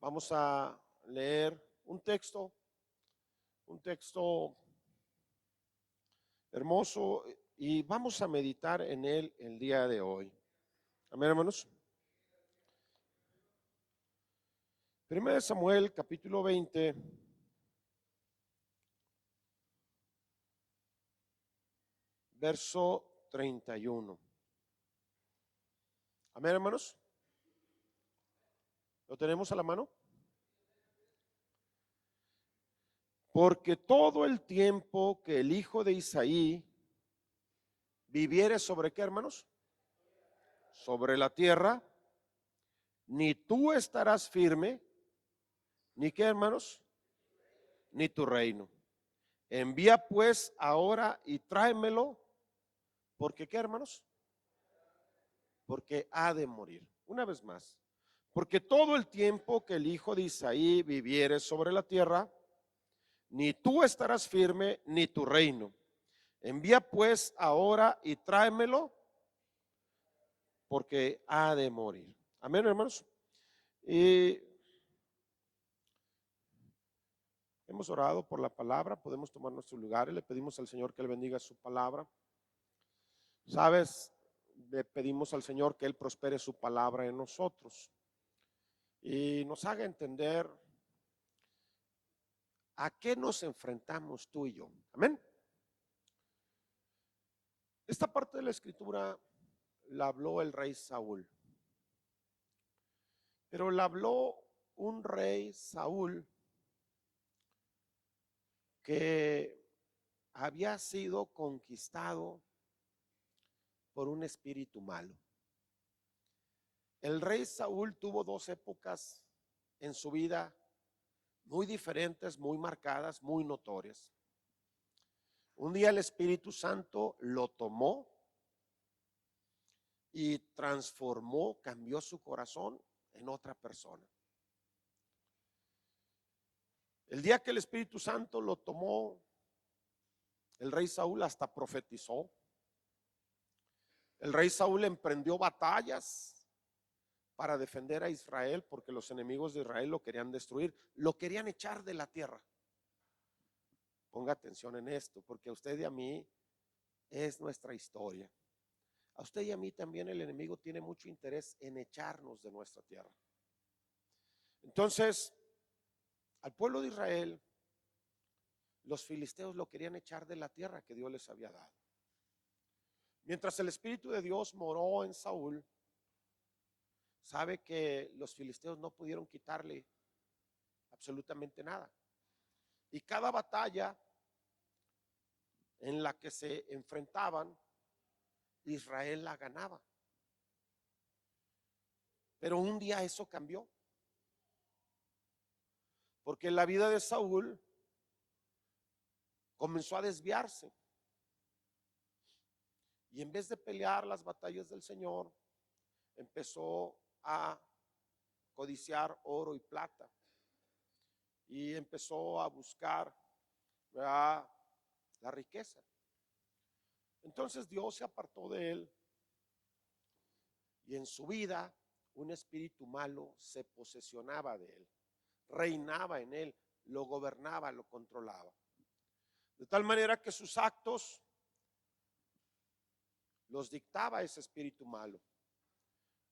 Vamos a leer un texto hermoso y vamos a meditar en él el día de hoy. Amén, hermanos. 1 Samuel, capítulo 20, verso 31. Amén, hermanos. ¿Lo tenemos a la mano? Porque todo el tiempo que el hijo de Isaí viviere sobre qué, hermanos, sobre la tierra, ni tú estarás firme, ni qué, hermanos, ni tu reino. Envía pues ahora y tráemelo, porque qué, hermanos, porque ha de morir. Una vez más, porque todo el tiempo que el hijo de Isaí viviere sobre la tierra, ni tú estarás firme, ni tu reino. Envía pues ahora y tráemelo, porque ha de morir. Amén, hermanos. Y hemos orado por la palabra, podemos tomar nuestros lugares, le pedimos al Señor que Él bendiga su palabra. Sabes, le pedimos al Señor que Él prospere su palabra en nosotros y nos haga entender a qué nos enfrentamos tú y yo. Amén. Esta parte de la escritura la habló el rey Saúl, pero la habló un rey Saúl que había sido conquistado por un espíritu malo. El rey Saúl tuvo dos épocas en su vida muy diferentes, muy marcadas, muy notorias. Un día el Espíritu Santo lo tomó y transformó, cambió su corazón en otra persona. El día que el Espíritu Santo lo tomó, el rey Saúl hasta profetizó. El rey Saúl emprendió batallas para defender a Israel porque los enemigos de Israel lo querían destruir, lo querían echar de la tierra. Ponga atención en esto, porque a usted y a mí es nuestra historia. A usted y a mí también el enemigo tiene mucho interés en echarnos de nuestra tierra. Entonces, al pueblo de Israel, los filisteos lo querían echar de la tierra que Dios les había dado. Mientras el Espíritu de Dios moró en Saúl, sabe que los filisteos no pudieron quitarle absolutamente nada. Y cada batalla en la que se enfrentaban, Israel la ganaba. Pero un día eso cambió, porque la vida de Saúl comenzó a desviarse. Y en vez de pelear las batallas del Señor, empezó a codiciar oro y plata. Y empezó a buscar, ¿verdad?, la riqueza. Entonces Dios se apartó de él y en su vida un espíritu malo se posesionaba de él, reinaba en él, lo gobernaba, lo controlaba. De tal manera que sus actos los dictaba ese espíritu malo.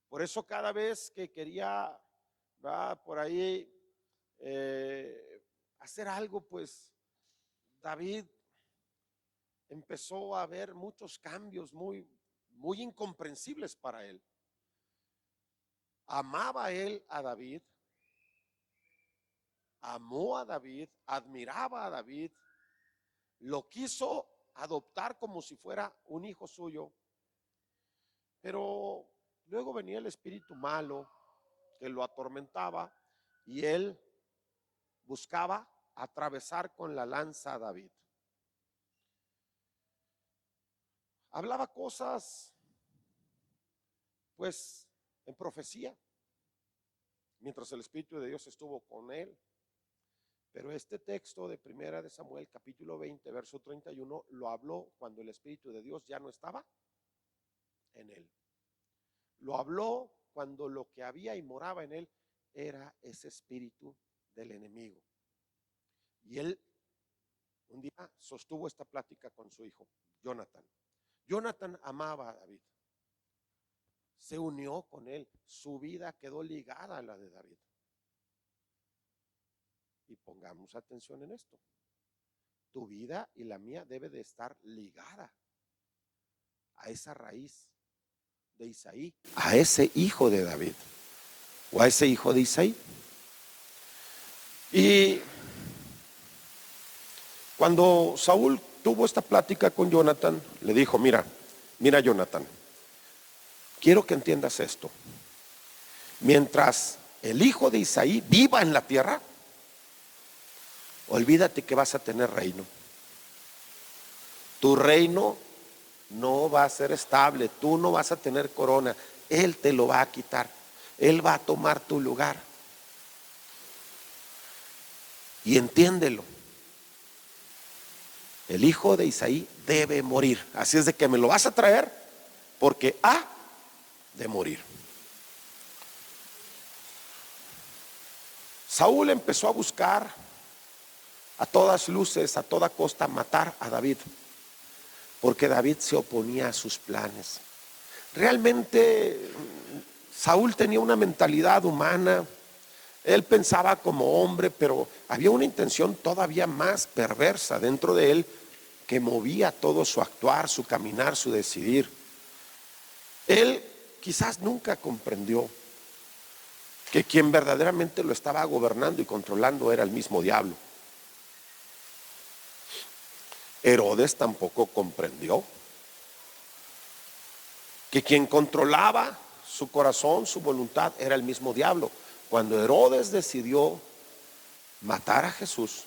Por eso cada vez que quería, ¿verdad?, por ahí hacer algo, pues David empezó a ver muchos cambios muy incomprensibles para él. Amaba él a David, amó a David, admiraba a David, lo quiso adoptar como si fuera un hijo suyo, pero luego venía el espíritu malo que lo atormentaba y él buscaba atravesar con la lanza a David. Hablaba cosas, pues, en profecía, mientras el Espíritu de Dios estuvo con él. Pero este texto de Primera de Samuel, capítulo 20, verso 31, lo habló cuando el Espíritu de Dios ya no estaba en él. Lo habló cuando lo que había y moraba en él era ese espíritu del enemigo. Y él un día sostuvo esta plática con su hijo, Jonathan. Jonathan amaba a David, se unió con él, su vida quedó ligada a la de David. Y pongamos atención en esto. Tu vida y la mía debe de estar ligada a esa raíz de Isaí, a ese hijo de David o a ese hijo de Isaí. Y cuando Saúl tuvo esta plática con Jonathan, le dijo, mira Jonathan, quiero que entiendas esto. Mientras el hijo de Isaí viva en la tierra, olvídate que vas a tener reino. Tu reino no va a ser estable, tú no vas a tener corona, él te lo va a quitar, él va a tomar tu lugar. Y entiéndelo, el hijo de Isaí debe morir, así es de que me lo vas a traer porque ha de morir. Saúl empezó a buscar a todas luces, a toda costa, matar a David, porque David se oponía a sus planes. Realmente Saúl tenía una mentalidad humana, él pensaba como hombre, pero había una intención todavía más perversa dentro de él que movía todo su actuar, su caminar, su decidir. Él quizás nunca comprendió que quien verdaderamente lo estaba gobernando y controlando era el mismo diablo. Herodes tampoco comprendió que quien controlaba su corazón, su voluntad, era el mismo diablo. Cuando Herodes decidió matar a Jesús,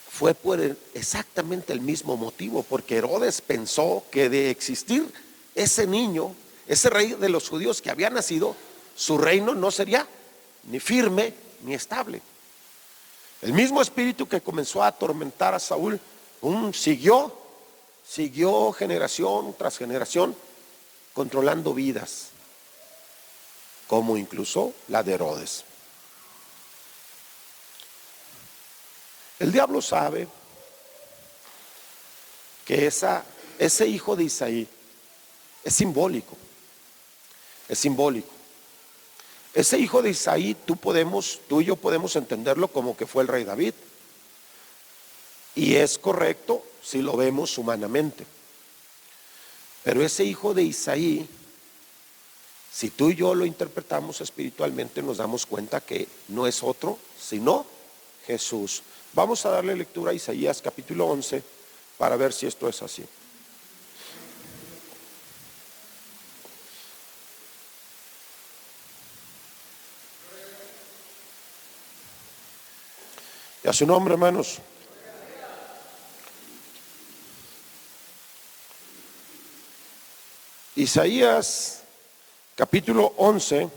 fue por exactamente el mismo motivo, porque Herodes pensó que de existir ese niño, ese rey de los judíos que había nacido, su reino no sería ni firme ni estable. El mismo espíritu que comenzó a atormentar a Saúl siguió generación tras generación controlando vidas, como incluso la de Herodes. El diablo sabe que ese hijo de Isaí es simbólico, es simbólico. Ese hijo de Isaí tú y yo podemos entenderlo como que fue el rey David. Y es correcto si lo vemos humanamente. Pero ese hijo de Isaí, si tú y yo lo interpretamos espiritualmente, nos damos cuenta que no es otro sino Jesús. Vamos a darle lectura a Isaías capítulo 11 para ver si esto es así. Y a su nombre, hermanos. Isaías capítulo 11.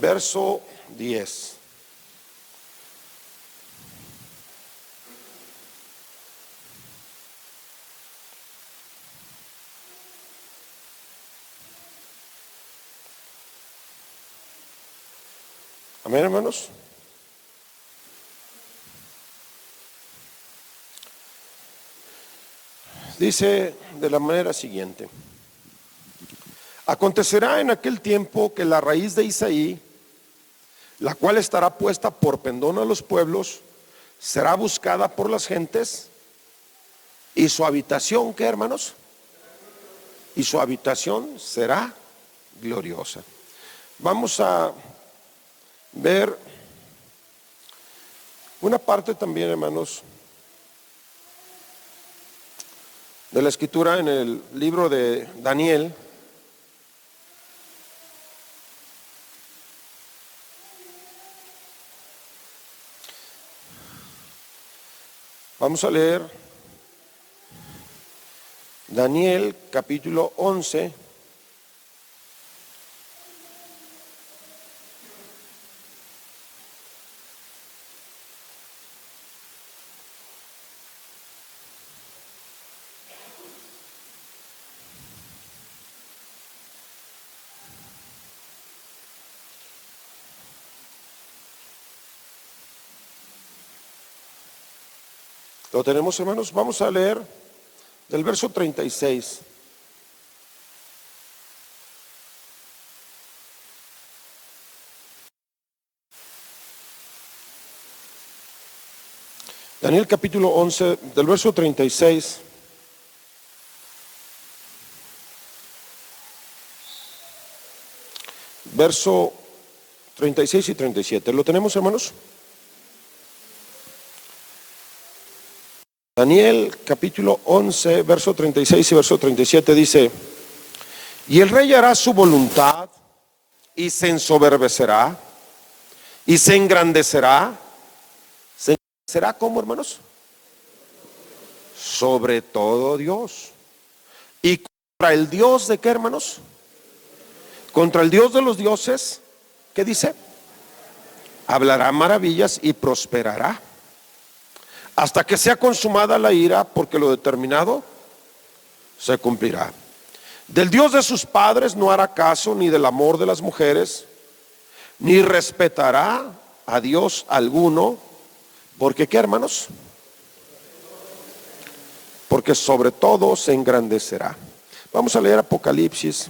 Verso 10. Amén, hermanos. Dice de la manera siguiente: acontecerá en aquel tiempo que la raíz de Isaí, la cual estará puesta por pendón a los pueblos, será buscada por las gentes, y su habitación, ¿qué, hermanos? Y su habitación será gloriosa. Vamos a ver una parte también, hermanos, de la escritura en el libro de Daniel. Vamos a leer Daniel capítulo 11, ¿Lo tenemos, hermanos? Vamos a leer del verso 36. Daniel capítulo 11, del verso 36. Verso 36 y 37. ¿Lo tenemos, hermanos? Daniel capítulo 11, verso 36 y verso 37 dice: y el rey hará su voluntad y se ensoberbecerá y se engrandecerá. ¿Se engrandecerá cómo, hermanos? Sobre todo Dios. ¿Y contra el Dios de qué, hermanos? Contra el Dios de los dioses, ¿qué dice? Hablará maravillas y prosperará, hasta que sea consumada la ira, porque lo determinado se cumplirá. Del Dios de sus padres no hará caso, ni del amor de las mujeres, ni respetará a Dios alguno, porque ¿qué, hermanos? Porque sobre todo se engrandecerá. Vamos a leer Apocalipsis.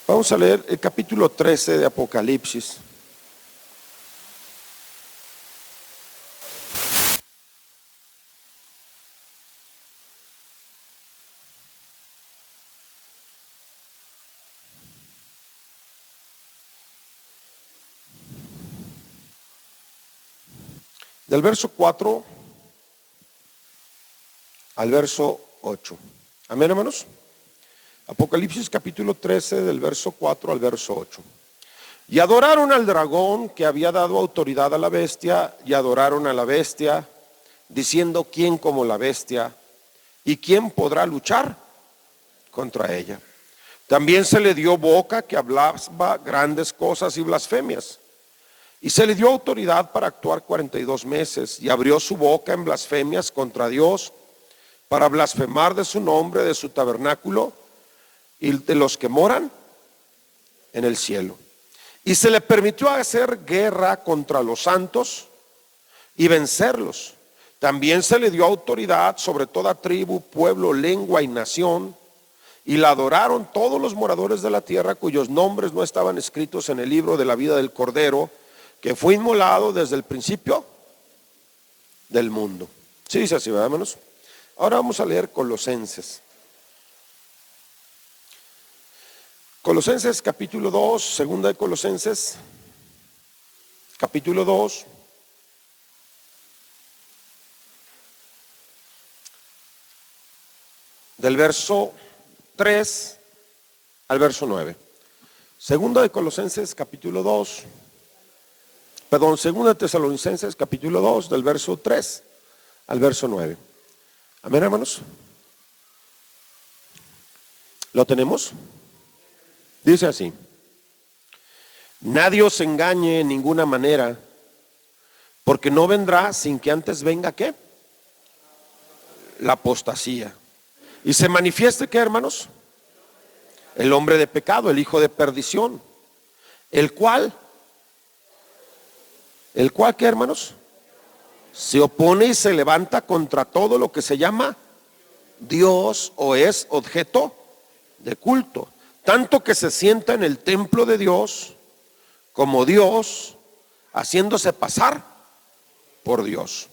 Vamos a leer el capítulo 13 de Apocalipsis. Del verso 4 al verso 8. Amén, hermanos. Apocalipsis capítulo 13, del verso 4 al verso 8. Y adoraron al dragón que había dado autoridad a la bestia, y adoraron a la bestia, diciendo: ¿quién como la bestia? ¿Y quién podrá luchar contra ella? También se le dio boca que hablaba grandes cosas y blasfemias. Y se le dio autoridad para actuar 42 meses, y abrió su boca en blasfemias contra Dios, para blasfemar de su nombre, de su tabernáculo y de los que moran en el cielo. Y se le permitió hacer guerra contra los santos y vencerlos. También se le dio autoridad sobre toda tribu, pueblo, lengua y nación. Y la adoraron todos los moradores de la tierra, cuyos nombres no estaban escritos en el libro de la vida del Cordero, que fue inmolado desde el principio del mundo. Sí, dice así, ¿verdad, hermanos? Ahora vamos a leer Colosenses. Colosenses capítulo 2, segunda de Colosenses, capítulo 2. Del verso 3 al verso 9. Segunda de Colosenses capítulo 2. Perdón, segunda de Tesalonicenses capítulo 2, del verso 3 al verso 9. Amén, hermanos. ¿Lo tenemos? Dice así: nadie os engañe en ninguna manera, porque no vendrá sin que antes venga ¿qué? La apostasía. Y se manifieste ¿qué, hermanos? El hombre de pecado, el hijo de perdición, el cual ¿qué, hermanos? Se opone y se levanta contra todo lo que se llama Dios o es objeto de culto, tanto que se sienta en el templo de Dios como Dios, haciéndose pasar por Dios.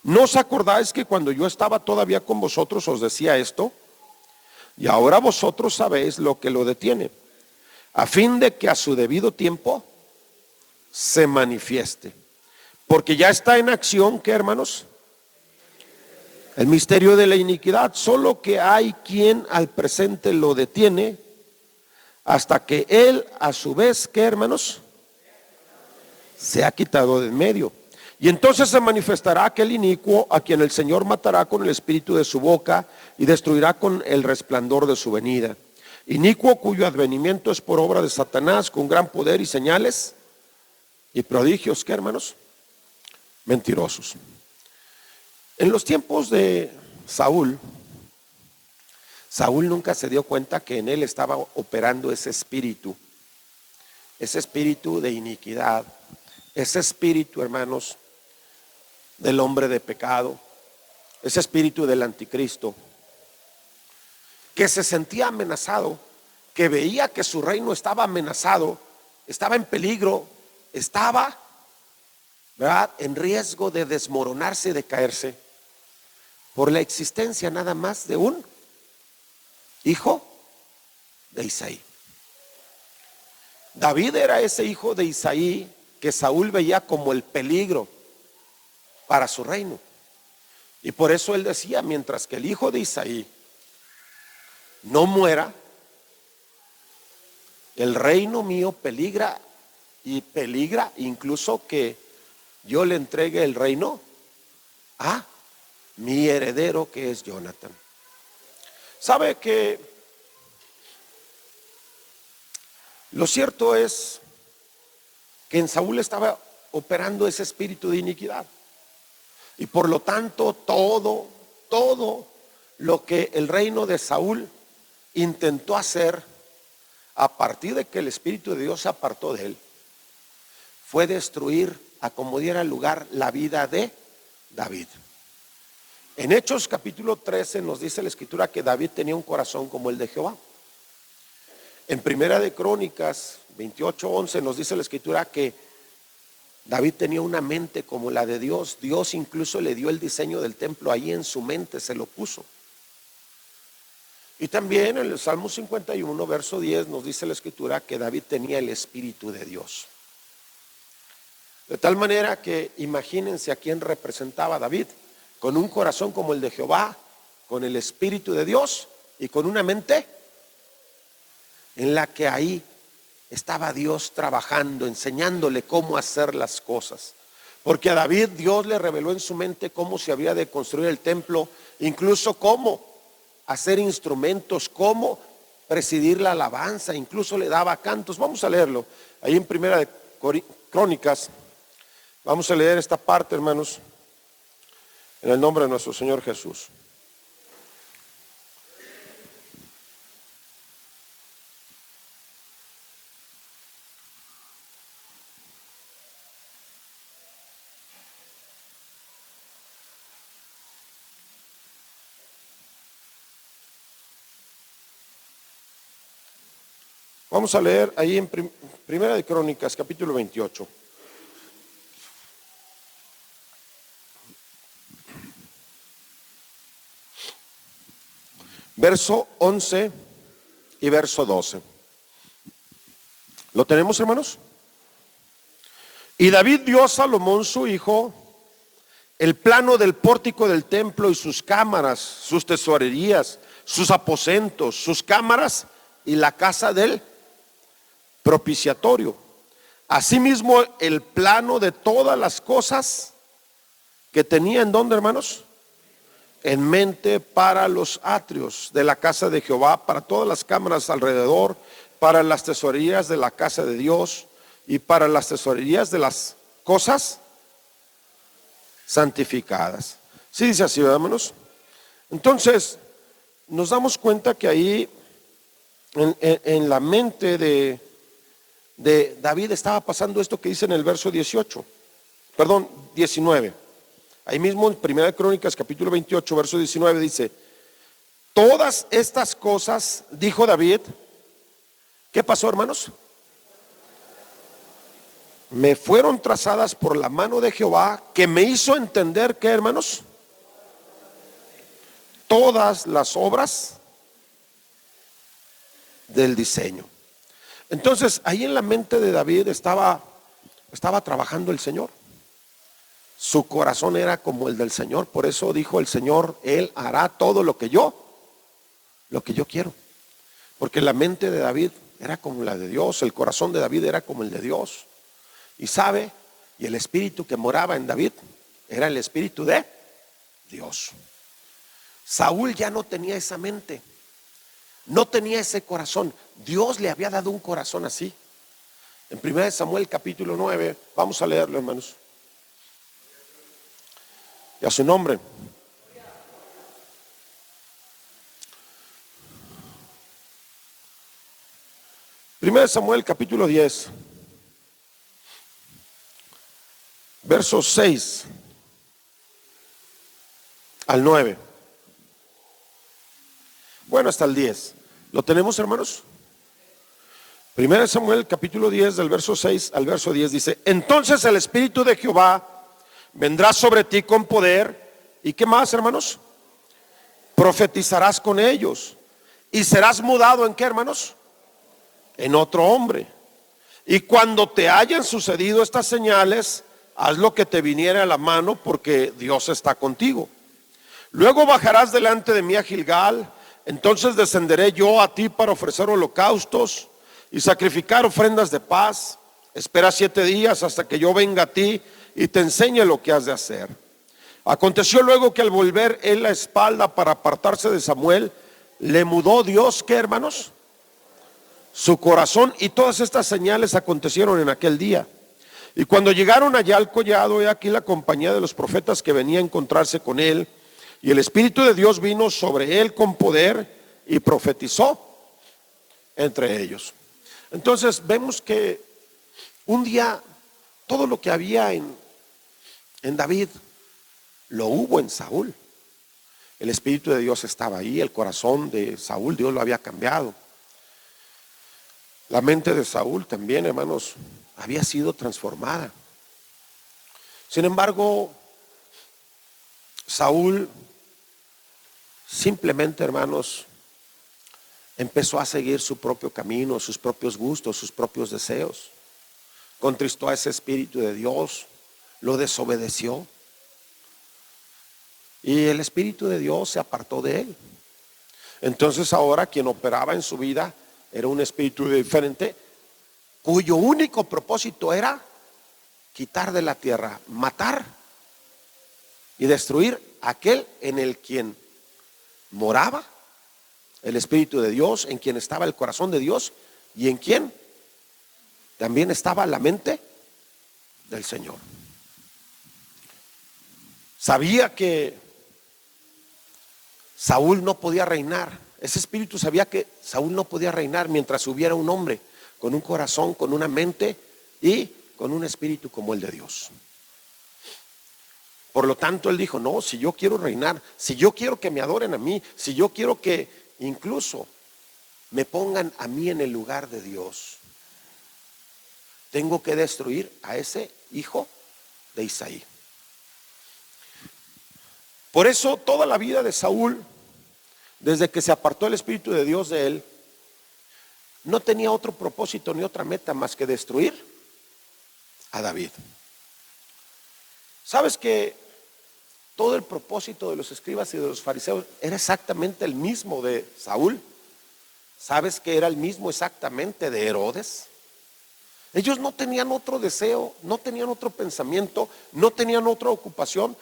¿No os acordáis que cuando yo estaba todavía con vosotros os decía esto? Y ahora vosotros sabéis lo que lo detiene, a fin de que a su debido tiempo se manifieste. Porque ya está en acción, ¿qué, hermanos? El misterio de la iniquidad, solo que hay quien al presente lo detiene, hasta que él a su vez, ¿qué, hermanos? Se ha quitado de en medio. Y entonces se manifestará aquel inicuo, a quien el Señor matará con el espíritu de su boca y destruirá con el resplandor de su venida. inicuo, cuyo advenimiento es por obra de Satanás, con gran poder y señales y prodigios, ¿qué, hermanos? Mentirosos. En los tiempos de Saúl, Saúl nunca se dio cuenta que en él estaba operando ese espíritu de iniquidad, ese espíritu, hermanos, del hombre de pecado, ese espíritu del anticristo, que se sentía amenazado, que veía que su reino estaba amenazado, estaba en peligro, estaba, ¿verdad?, en riesgo de desmoronarse y de caerse por la existencia nada más de un hijo de Isaí. David era ese hijo de Isaí que Saúl veía como el peligro para su reino. Y por eso él decía, mientras que el hijo de Isaí no muera, el reino mío peligra, y peligra incluso que yo le entregue el reino a mi heredero, que es Jonathan. ¿Sabe que lo cierto es que en Saúl estaba operando ese espíritu de iniquidad? Y por lo tanto todo lo que el reino de Saúl intentó hacer a partir de que el Espíritu de Dios se apartó de él, fue destruir a como diera lugar la vida de David. En Hechos capítulo 13 nos dice la escritura que David tenía un corazón como el de Jehová. En Primera de Crónicas 28:11 nos dice la escritura que David tenía una mente como la de Dios. Dios incluso le dio el diseño del templo, ahí en su mente se lo puso. Y también en el Salmo 51 verso 10 nos dice la escritura que David tenía el Espíritu de Dios. De tal manera que imagínense a quién representaba David, con un corazón como el de Jehová, con el Espíritu de Dios y con una mente en la que ahí estaba Dios trabajando, enseñándole cómo hacer las cosas. Porque a David Dios le reveló en su mente cómo se había de construir el templo, incluso cómo hacer instrumentos, cómo presidir la alabanza, incluso le daba cantos. Vamos a leerlo ahí en Primera de Crónicas. Vamos a leer esta parte, hermanos, en el nombre de nuestro Señor Jesús. Vamos a leer ahí en Primera de Crónicas, capítulo 28. Verso 11 y verso 12. ¿Lo tenemos, hermanos? Y David dio a Salomón su hijo el plano del pórtico del templo y sus cámaras, sus tesorerías, sus aposentos, sus cámaras y la casa del propiciatorio. Asimismo el plano de todas las cosas que tenía en donde, hermanos, en mente para los atrios de la casa de Jehová, para todas las cámaras alrededor, para las tesorerías de la casa de Dios y para las tesorerías de las cosas santificadas. Sí dice así, ¿verdad, hermanos? Entonces nos damos cuenta que ahí en la mente de David estaba pasando esto que dice en el verso 19. Ahí mismo en Primera Crónicas capítulo 28 verso 19 dice: todas estas cosas, dijo David, ¿qué pasó, hermanos? Me fueron trazadas por la mano de Jehová, que me hizo entender que, hermanos, todas las obras del diseño. Entonces ahí en la mente de David estaba trabajando el Señor. Su corazón era como el del Señor. Por eso dijo el Señor: Él hará todo lo que yo quiero. Porque la mente de David era como la de Dios, el corazón de David era como el de Dios. Y sabe, y el espíritu que moraba en David era el espíritu de Dios. Saúl ya no tenía esa mente. No tenía ese corazón. Dios le había dado un corazón así. En 1 Samuel capítulo 9, vamos a leerlo, hermanos. Y a su nombre. 1 Samuel capítulo 10, versos 6 al 9. Bueno, hasta el 10. ¿Lo tenemos, hermanos? 1 Samuel capítulo 10, del verso 6 al verso 10 dice: entonces el Espíritu de Jehová vendrá sobre ti con poder. ¿Y qué más, hermanos? Profetizarás con ellos. Y serás mudado ¿en qué, hermanos? En otro hombre. Y cuando te hayan sucedido estas señales, haz lo que te viniera a la mano, porque Dios está contigo. Luego bajarás delante de mí a Gilgal. Entonces descenderé yo a ti para ofrecer holocaustos y sacrificar ofrendas de paz. Espera 7 días hasta que yo venga a ti y te enseñe lo que has de hacer. Aconteció luego que al volver él la espalda para apartarse de Samuel, le mudó Dios, ¿qué, hermanos? Su corazón. Y todas estas señales acontecieron en aquel día. Y cuando llegaron allá al collado, he aquí la compañía de los profetas que venía a encontrarse con él. Y el Espíritu de Dios vino sobre él con poder y profetizó entre ellos. Entonces vemos que un día todo lo que había en David lo hubo en Saúl. El Espíritu de Dios estaba ahí, el corazón de Saúl, Dios lo había cambiado. La mente de Saúl también, hermanos, había sido transformada. Sin embargo, Saúl simplemente, hermanos, empezó a seguir su propio camino, sus propios gustos, sus propios deseos. Contristó a ese Espíritu de Dios, lo desobedeció. Y el Espíritu de Dios se apartó de él. Entonces ahora quien operaba en su vida era un espíritu diferente, cuyo único propósito era quitar de la tierra, matar y destruir aquel en el quien moraba el Espíritu de Dios, en quien estaba el corazón de Dios y en quien también estaba la mente del Señor. Sabía que Saúl no podía reinar. Ese espíritu sabía que Saúl no podía reinar mientras hubiera un hombre con un corazón, con una mente y con un espíritu como el de Dios. Por lo tanto, él dijo: no, si yo quiero reinar, si yo quiero que me adoren a mí, si yo quiero que incluso me pongan a mí en el lugar de Dios, tengo que destruir a ese hijo de Isaí. Por eso toda la vida de Saúl, desde que se apartó el Espíritu de Dios de él, no tenía otro propósito ni otra meta más que destruir a David. ¿Sabes que todo el propósito de los escribas y de los fariseos era exactamente el mismo de Saúl? ¿Sabes que era el mismo exactamente de Herodes? Ellos no tenían otro deseo, no tenían otro pensamiento, no tenían otra ocupación,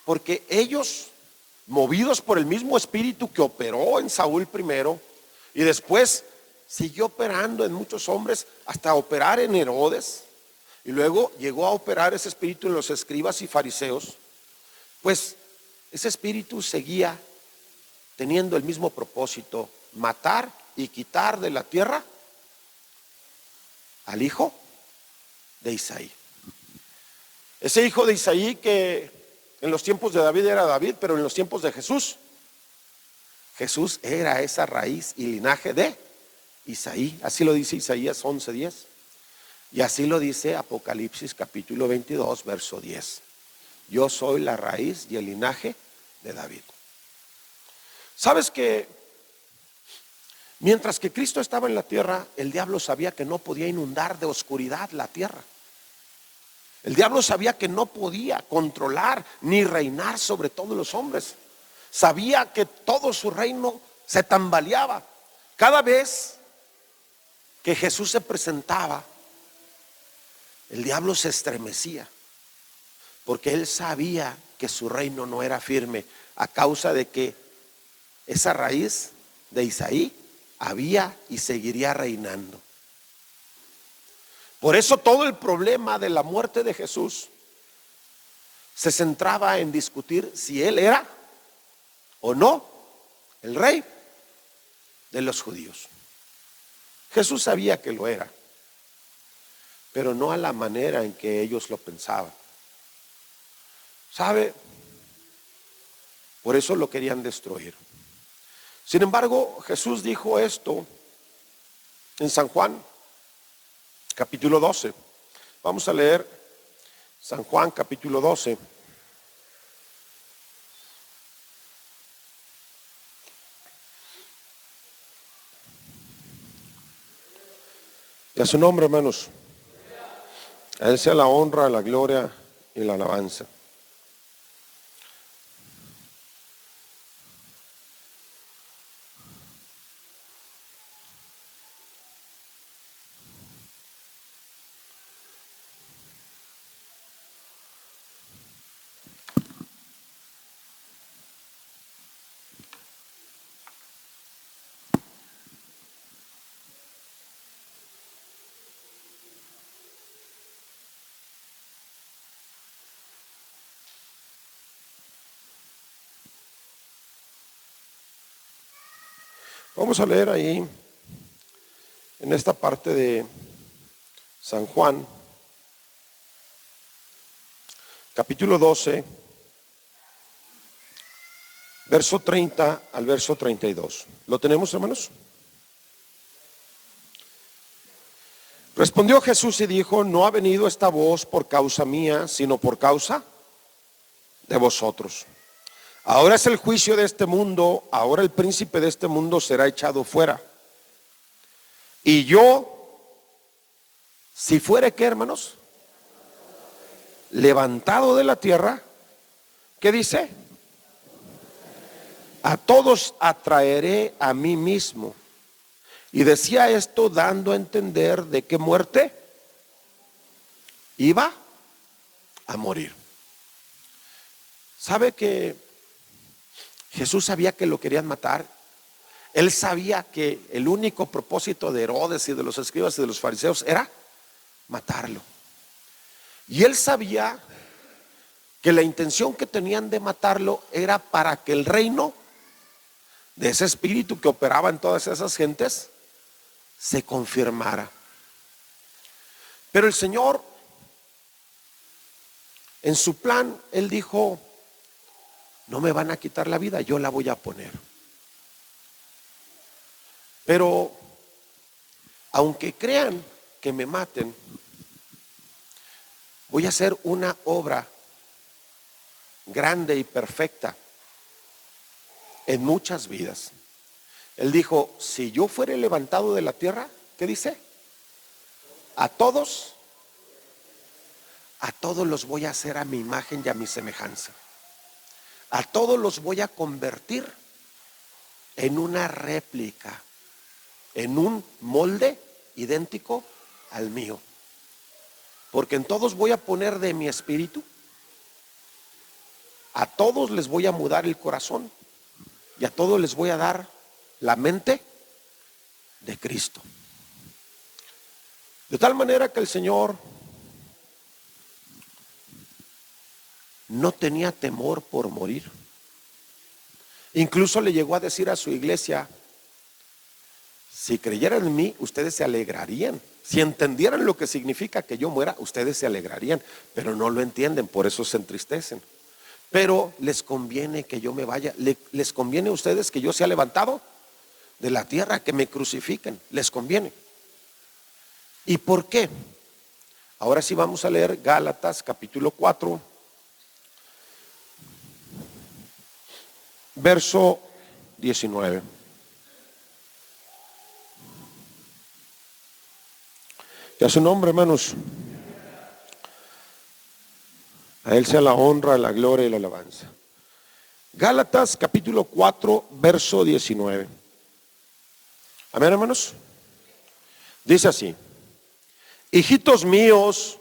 porque ellos, movidos por el mismo espíritu que operó en Saúl primero y después siguió operando en muchos hombres hasta operar en Herodes, y luego llegó a operar ese espíritu en los escribas y fariseos, pues ese espíritu seguía teniendo el mismo propósito: matar y quitar de la tierra al hijo de Isaí. Ese hijo de Isaí que en los tiempos de David era David, pero en los tiempos de Jesús era esa raíz y linaje de Isaí. Así lo dice Isaías 11:10. Y así lo dice Apocalipsis capítulo 22, verso 10. Yo soy la raíz y el linaje de David. ¿Sabes que mientras que Cristo estaba en la tierra, el diablo sabía que no podía inundar de oscuridad la tierra? El diablo sabía que no podía controlar ni reinar sobre todos los hombres. Sabía que todo su reino se tambaleaba. Cada vez que Jesús se presentaba, el diablo se estremecía, porque él sabía que su reino no era firme a causa de que esa raíz de Isaí había y seguiría reinando. Por eso todo el problema de la muerte de Jesús se centraba en discutir si él era o no el rey de los judíos. Jesús sabía que lo era, pero no a la manera en que ellos lo pensaban. ¿Sabe? Por eso lo querían destruir. Sin embargo, Jesús dijo esto en San Juan, capítulo 12. Vamos a leer San Juan, capítulo 12. Y a su nombre, hermanos. A Él sea la honra, la gloria y la alabanza. Vamos a leer ahí, en esta parte de San Juan, capítulo 12, verso 30 al verso 32. ¿Lo tenemos, hermanos? Respondió Jesús y dijo: no ha venido esta voz por causa mía, sino por causa de vosotros. Ahora es el juicio de este mundo, ahora el príncipe de este mundo será echado fuera. Y yo, si fuere, ¿qué, hermanos? Levantado de la tierra, ¿qué dice? A todos atraeré a mí mismo. Y decía esto dando a entender de qué muerte iba a morir. ¿Sabe que Jesús sabía que lo querían matar? Él sabía que el único propósito de Herodes y de los escribas y de los fariseos era matarlo. Y él sabía que la intención que tenían de matarlo era para que el reino de ese espíritu que operaba en todas esas gentes se confirmara. Pero el Señor, en su plan, Él dijo: no me van a quitar la vida, yo la voy a poner. Pero aunque crean que me maten, voy a hacer una obra grande y perfecta en muchas vidas. Él dijo: si yo fuere levantado de la tierra, ¿qué dice? A todos los voy a hacer a mi imagen y a mi semejanza. A todos los voy a convertir en una réplica, en un molde idéntico al mío. Porque en todos voy a poner de mi espíritu. A todos les voy a mudar el corazón. Y a todos les voy a dar la mente de Cristo. De tal manera que el Señor no tenía temor por morir. Incluso le llegó a decir a su iglesia: si creyeran en mí, ustedes se alegrarían. Si entendieran lo que significa que yo muera, ustedes se alegrarían. Pero no lo entienden, por eso se entristecen. Pero les conviene que yo me vaya. Les conviene a ustedes que yo sea levantado de la tierra, que me crucifiquen. Les conviene. ¿Y por qué? Ahora sí vamos a leer Gálatas capítulo 4, verso 19. Y a su nombre, hermanos. A Él sea la honra, la gloria y la alabanza. Gálatas capítulo 4, verso 19. Amén, hermanos. Dice así: hijitos míos,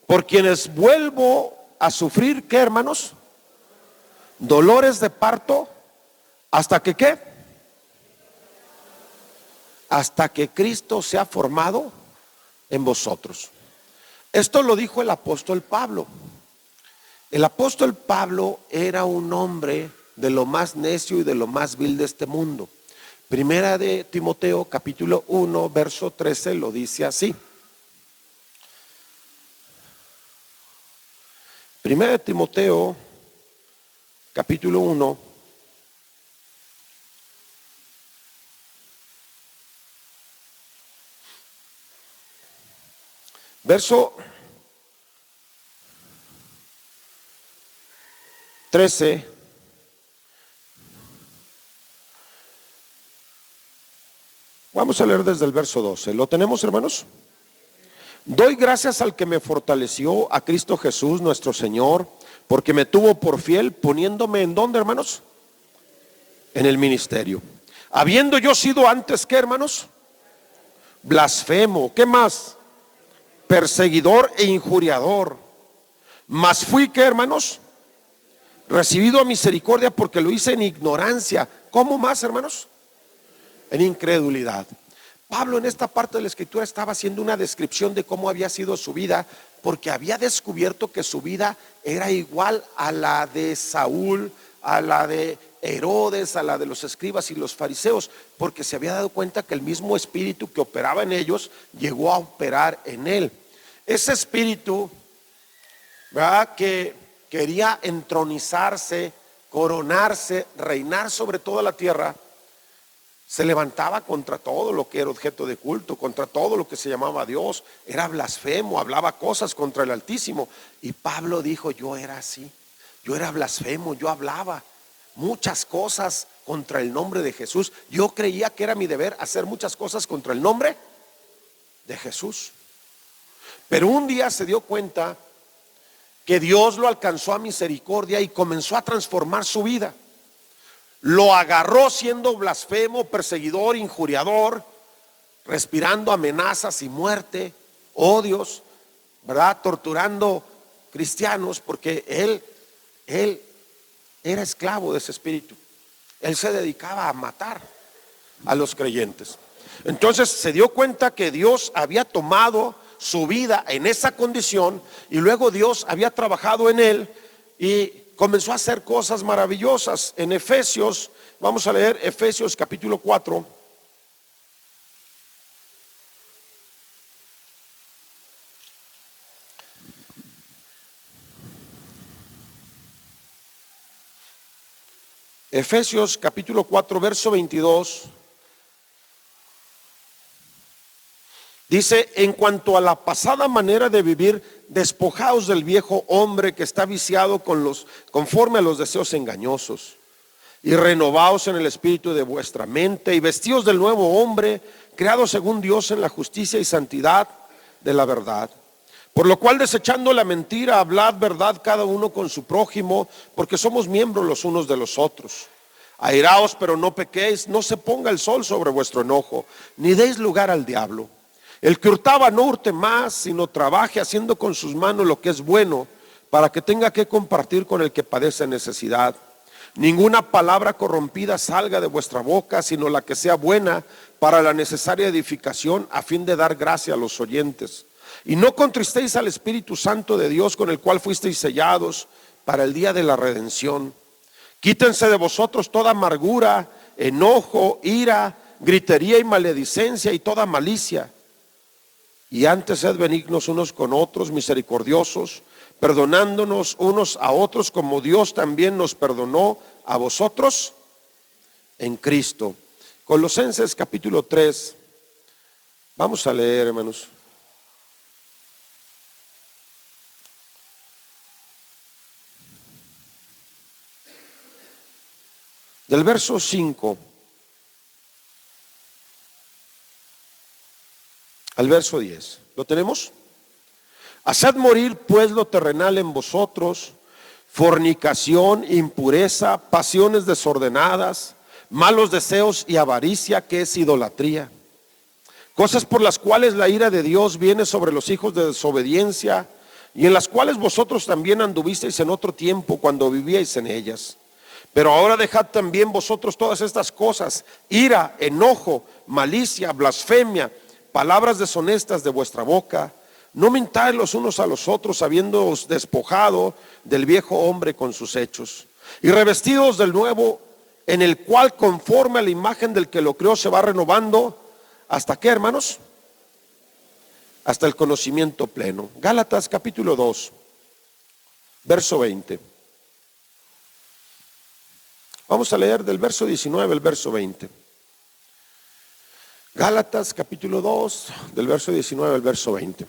por quienes vuelvo a sufrir, ¿qué, hermanos? Dolores de parto, hasta que ¿qué? hasta que Cristo sea formado en vosotros. Esto lo dijo el apóstol Pablo. El apóstol Pablo era un hombre de lo más necio y de lo más vil de este mundo. Primera de Timoteo, capítulo 1, verso 13, lo dice así. Primera de Timoteo, capítulo 1, verso 13. Vamos a leer desde el verso 12. ¿Lo tenemos, hermanos? Doy gracias al que me fortaleció, a Cristo Jesús nuestro Señor, porque me tuvo por fiel, poniéndome ¿en dónde, hermanos? En el ministerio. Habiendo yo sido antes, ¿qué, hermanos? Blasfemo. ¿Qué más? Perseguidor e injuriador. Mas fui, ¿qué, hermanos? Recibido a misericordia porque lo hice en ignorancia. ¿Cómo más, hermanos? En incredulidad. Pablo en esta parte de la escritura estaba haciendo una descripción de cómo había sido su vida, porque había descubierto que su vida era igual a la de Saúl, a la de Herodes, a la de los escribas y los fariseos, porque se había dado cuenta que el mismo espíritu que operaba en ellos llegó a operar en él. Ese espíritu, ¿verdad?, que quería entronizarse, coronarse, reinar sobre toda la tierra, se levantaba contra todo lo que era objeto de culto, contra todo lo que se llamaba Dios. Era blasfemo, hablaba cosas contra el Altísimo. Y Pablo dijo: yo era así, yo era blasfemo, yo hablaba muchas cosas contra el nombre de Jesús. Yo creía que era mi deber hacer muchas cosas contra el nombre de Jesús. Pero un día se dio cuenta que Dios lo alcanzó a misericordia y comenzó a transformar su vida. Lo agarró siendo blasfemo, perseguidor, injuriador, respirando amenazas y muerte, odios, ¿verdad?, torturando cristianos, porque él era esclavo de ese espíritu. Él se dedicaba a matar a los creyentes. Entonces se dio cuenta que Dios había tomado su vida en esa condición y luego Dios había trabajado en él y comenzó a hacer cosas maravillosas. En Efesios, vamos a leer Efesios capítulo 4. Efesios capítulo 4, verso 22. Dice: en cuanto a la pasada manera de vivir, despojaos del viejo hombre que está viciado conforme a los deseos engañosos, y renovaos en el espíritu de vuestra mente, y vestíos del nuevo hombre, creado según Dios en la justicia y santidad de la verdad. Por lo cual, desechando la mentira, hablad verdad cada uno con su prójimo, porque somos miembros los unos de los otros. Airaos, pero no pequéis, no se ponga el sol sobre vuestro enojo, ni deis lugar al diablo. El que hurtaba no hurte más, sino trabaje haciendo con sus manos lo que es bueno, para que tenga que compartir con el que padece necesidad. Ninguna palabra corrompida salga de vuestra boca, sino la que sea buena para la necesaria edificación, a fin de dar gracia a los oyentes. Y no contristéis al Espíritu Santo de Dios, con el cual fuisteis sellados para el día de la redención. Quítense de vosotros toda amargura, enojo, ira, gritería y maledicencia y toda malicia. Y antes sed benignos unos con otros, misericordiosos, perdonándonos unos a otros, como Dios también nos perdonó a vosotros en Cristo. Colosenses capítulo 3. Vamos a leer, hermanos. Del verso 5 al verso 10. ¿Lo tenemos? Haced morir pues lo terrenal en vosotros: fornicación, impureza, pasiones desordenadas, malos deseos y avaricia, que es idolatría. Cosas por las cuales la ira de Dios viene sobre los hijos de desobediencia, y en las cuales vosotros también anduvisteis en otro tiempo cuando vivíais en ellas. Pero ahora dejad también vosotros todas estas cosas: ira, enojo, malicia, blasfemia, palabras deshonestas de vuestra boca. No mintáis los unos a los otros, habiéndoos despojado del viejo hombre con sus hechos, y revestidos del nuevo, en el cual conforme a la imagen del que lo creó se va renovando. ¿Hasta qué, hermanos? Hasta el conocimiento pleno. Gálatas capítulo 2, verso 20. Vamos a leer del verso 19 al verso 20. Gálatas capítulo 2, del verso 19 al verso 20.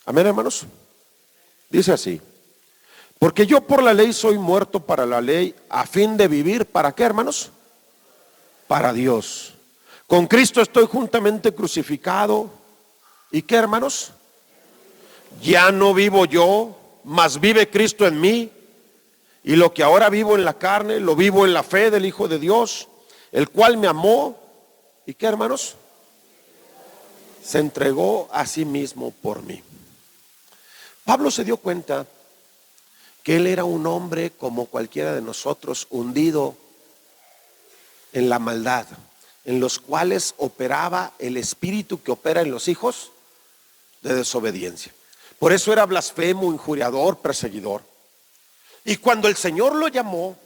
Amén, hermanos. Dice así: porque yo por la ley soy muerto para la ley, a fin de vivir, ¿para qué, hermanos? Para Dios. Con Cristo estoy juntamente crucificado. ¿Y qué, hermanos? Ya no vivo yo, mas vive Cristo en mí. Y lo que ahora vivo en la carne, lo vivo en la fe del Hijo de Dios, el cual me amó. ¿Y qué, hermanos? Se entregó a sí mismo por mí. Pablo se dio cuenta que él era un hombre como cualquiera de nosotros, hundido en la maldad, en los cuales operaba el espíritu que opera en los hijos de desobediencia. Por eso era blasfemo, injuriador, perseguidor. Y cuando el Señor lo llamó,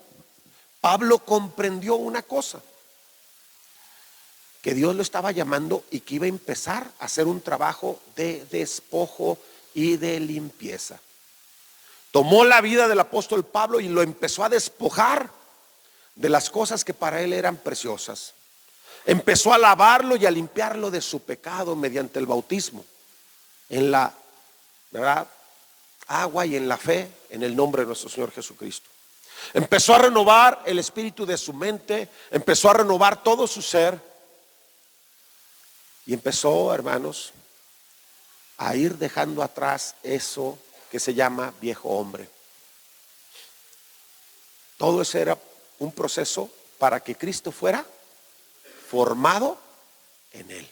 Pablo comprendió una cosa: que Dios lo estaba llamando y que iba a empezar a hacer un trabajo de despojo y de limpieza. Tomó la vida del apóstol Pablo y lo empezó a despojar de las cosas que para él eran preciosas. Empezó a lavarlo y a limpiarlo de su pecado mediante el bautismo en la, ¿verdad?, agua y en la fe en el nombre de nuestro Señor Jesucristo. Empezó a renovar el espíritu de su mente, empezó a renovar todo su ser y empezó, hermanos, a ir dejando atrás eso que se llama viejo hombre. Todo eso era un proceso para que Cristo fuera formado en él.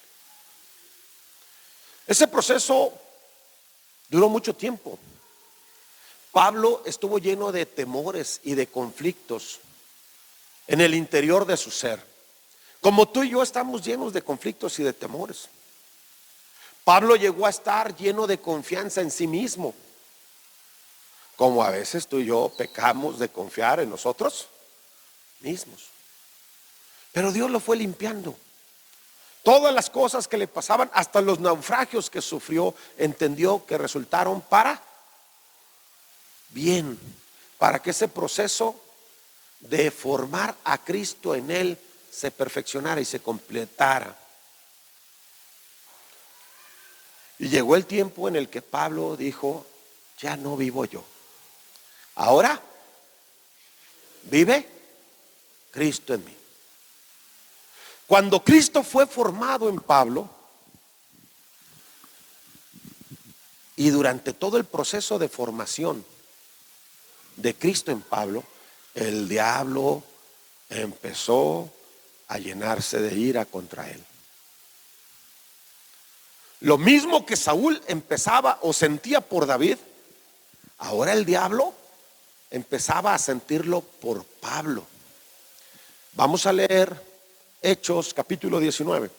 Ese proceso duró mucho tiempo. Pablo estuvo lleno de temores y de conflictos en el interior de su ser. Como tú y yo estamos llenos de conflictos y de temores. Pablo llegó a estar lleno de confianza en sí mismo, como a veces tú y yo pecamos de confiar en nosotros mismos. Pero Dios lo fue limpiando. Todas las cosas que le pasaban, hasta los naufragios que sufrió, entendió que resultaron para bien, para que ese proceso de formar a Cristo en él se perfeccionara y se completara. Y llegó el tiempo en el que Pablo dijo: ya no vivo yo, ahora vive Cristo en mí. Cuando Cristo fue formado en Pablo, y durante todo el proceso de formación de Cristo en Pablo, el diablo empezó a llenarse de ira contra él. Lo mismo que Saúl empezaba o sentía por David, ahora el diablo empezaba a sentirlo por Pablo. Vamos a leer Hechos capítulo 19.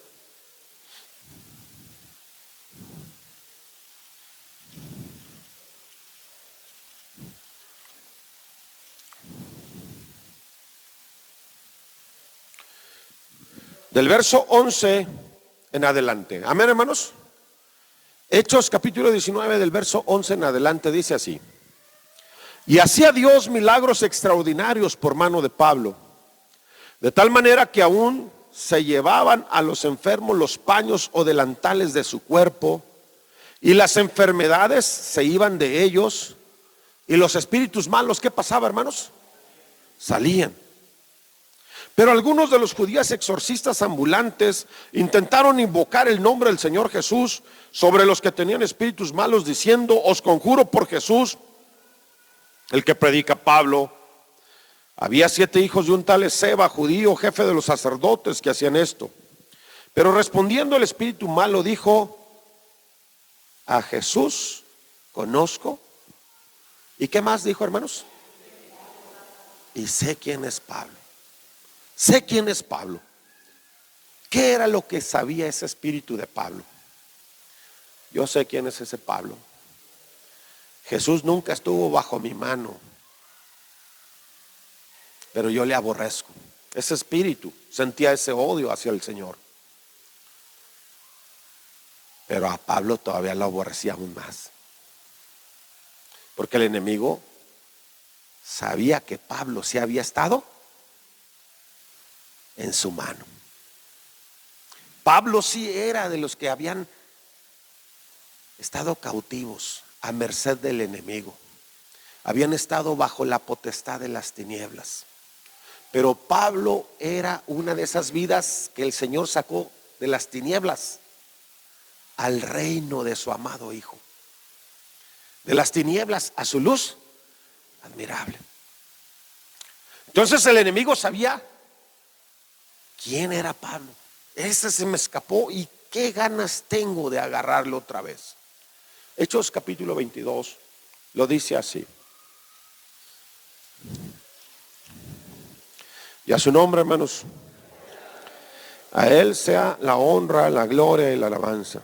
Del verso 11 en adelante. Amén, hermanos. Hechos capítulo 19 del verso 11 en adelante dice así: y hacía Dios milagros extraordinarios por mano de Pablo, de tal manera que aún se llevaban a los enfermos los paños o delantales de su cuerpo, y las enfermedades se iban de ellos, y los espíritus malos, ¿qué pasaba, hermanos? Salían. Pero algunos de los judíos exorcistas ambulantes intentaron invocar el nombre del Señor Jesús sobre los que tenían espíritus malos, diciendo: os conjuro por Jesús, el que predica Pablo. Había 7 hijos de un tal Esceva, judío, jefe de los sacerdotes, que hacían esto. Pero respondiendo el espíritu malo dijo: a Jesús conozco. ¿Y qué más dijo, hermanos? Y sé quién es Pablo. Sé quién es Pablo. ¿Qué era lo que sabía ese espíritu de Pablo? Yo sé quién es ese Pablo. Jesús nunca estuvo bajo mi mano, pero yo le aborrezco. Ese espíritu sentía ese odio hacia el Señor. Pero a Pablo todavía lo aborrecía aún más. Porque el enemigo sabía que Pablo sí había estado en su mano. Pablo sí era de los que habían estado cautivos a merced del enemigo. Habían estado bajo la potestad de las tinieblas. Pero Pablo era una de esas vidas que el Señor sacó de las tinieblas al reino de su amado Hijo. De las tinieblas a su luz admirable. Entonces el enemigo sabía quién era Pablo. Ese se me escapó y qué ganas tengo de agarrarlo otra vez. Hechos capítulo 22 lo dice así. Y a su nombre, hermanos, a Él sea la honra, la gloria y la alabanza.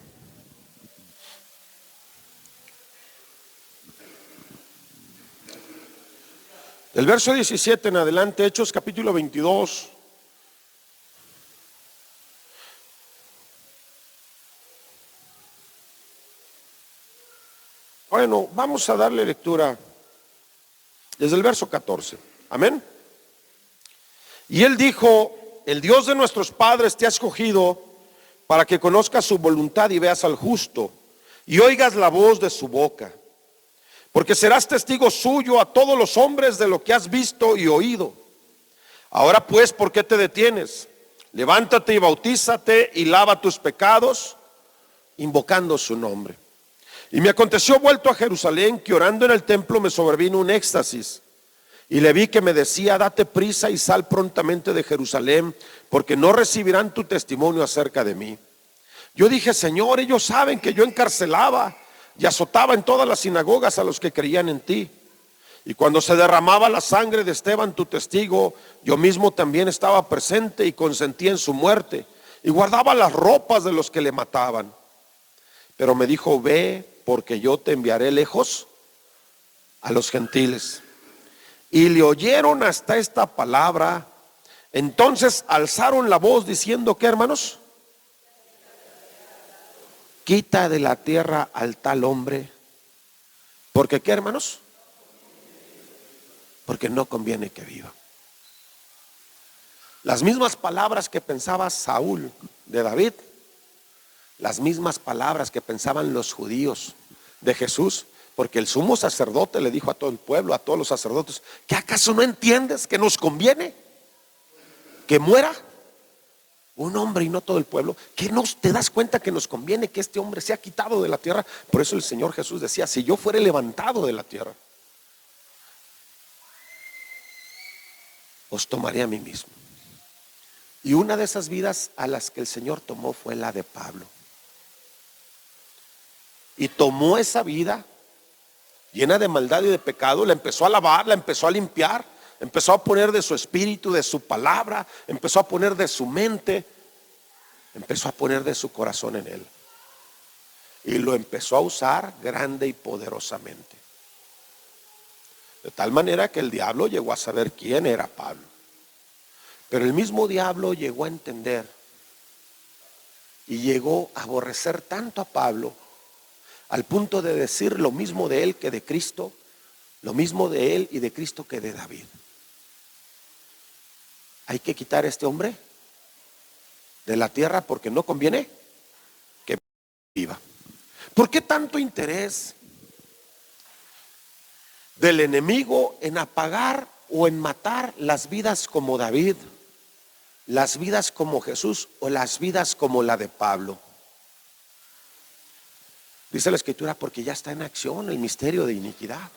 Del verso 17 en adelante, Hechos capítulo 22. Bueno, vamos a darle lectura desde el verso 14. Amén. Y él dijo: el Dios de nuestros padres te ha escogido para que conozcas su voluntad y veas al justo y oigas la voz de su boca. Porque serás testigo suyo a todos los hombres de lo que has visto y oído. Ahora pues, ¿por qué te detienes? Levántate y bautízate y lava tus pecados, invocando su nombre. Y me aconteció vuelto a Jerusalén que orando en el templo me sobrevino un éxtasis. Y le vi que me decía: date prisa y sal prontamente de Jerusalén, porque no recibirán tu testimonio acerca de mí. Yo dije: Señor, ellos saben que yo encarcelaba y azotaba en todas las sinagogas a los que creían en ti. Y cuando se derramaba la sangre de Esteban, tu testigo, yo mismo también estaba presente y consentí en su muerte, y guardaba las ropas de los que le mataban. Pero me dijo: ve, porque yo te enviaré lejos a los gentiles. Y le oyeron hasta esta palabra. Entonces alzaron la voz diciendo: ¿qué, hermanos? Quita de la tierra al tal hombre. ¿Porque qué, hermanos? Porque no conviene que viva. Las mismas palabras que pensaba Saúl de David, las mismas palabras que pensaban los judíos de Jesús, porque el sumo sacerdote le dijo a todo el pueblo, a todos los sacerdotes: ¿qué acaso no entiendes que nos conviene que muera un hombre y no todo el pueblo? ¿Que no te das cuenta que nos conviene que este hombre sea quitado de la tierra? Por eso el Señor Jesús decía: si yo fuere levantado de la tierra, os tomaré a mí mismo. Y una de esas vidas a las que el Señor tomó fue la de Pablo. Y tomó esa vida llena de maldad y de pecado, la empezó a lavar, la empezó a limpiar, empezó a poner de su espíritu, de su palabra, empezó a poner de su mente, empezó a poner de su corazón en él. Y lo empezó a usar grande y poderosamente. De tal manera que el diablo llegó a saber quién era Pablo. Pero el mismo diablo llegó a entender y llegó a aborrecer tanto a Pablo, al punto de decir lo mismo de él que de Cristo, lo mismo de él y de Cristo que de David. Hay que quitar a este hombre de la tierra porque no conviene que viva. ¿Por qué tanto interés del enemigo en apagar o en matar las vidas como David, las vidas como Jesús o las vidas como la de Pablo? Dice la Escritura: porque ya está en acción el misterio de iniquidad.